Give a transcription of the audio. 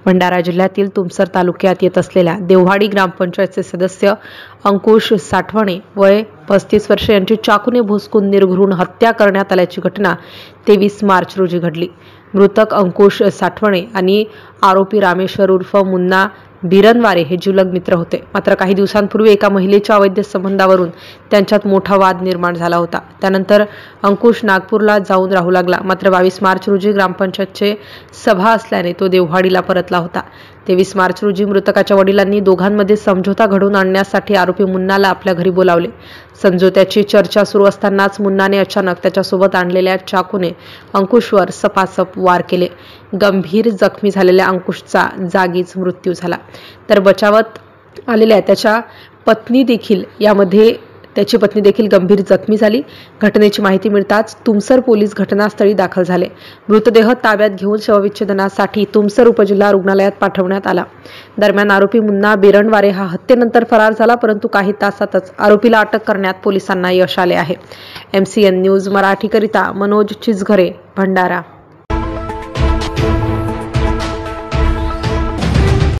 भंडारा जिल्ह्यातील तुमसर तालुक्यात येत असलेल्या देवहाडी ग्रामपंचायतचे सदस्य अंकुश साठवणे वय 35 वर्षे यांची चाकूने भोसकून निर्घृण हत्या करण्यात आल्याची घटना 23 मार्च रोजी घडली। मृतक अंकुश साठवणे आणि आरोपी रामेश्वर उर्फ मुन्ना बिरनवारे हे जीवलग मित्र होते। मात्र काही दिवसांपूर्वी एका महिलेच्या अवैध संबंधावरून त्यांच्यात मोठा वाद निर्माण झाला होता। त्यानंतर अंकुश नागपूरला जाऊन राहू लागला। मात्र 22 मार्च रोजी ग्रामपंचायतचे सभा असल्याने तो देवहाडीला परतला होता। 23 मार्च रोजी मृतकाच्या वडिलांनी दोघांमध्ये समझोता घडवून आणण्यासाठी आरोपी मुन्नाला आपल्या घरी बोलावले। समझोत्याची चर्चा सुरू असतानाच मुन्नाने अचानक त्याच्यासोबत आणलेल्या चाकूने अंकुशवर सपासप वार केले। गंभीर जखमी झालेल्या अंकुशचा जागीच मृत्यू झाला, तर बचावत आलेल्या त्याची पत्नी देखील गंभीर जखमी झाली। घटनेची माहिती मिळताच तुमसर पोलीस घटनास्थळी दाखल झाले। मृतदेह ताब्यात घेऊन शवविच्छेदनासाठी तुमसर उपजिल्हा रुग्णालयात पाठवण्यात आला। दरम्यान आरोपी मुन्ना बिरनवारे हा हत्येनंतर फरार झाला, परंतु काही तासातच आरोपीला अटक करण्यात पोलिसांना यश आले आहे। MCN न्यूज मराठीकरिता मनोज चिजघरे, भंडारा।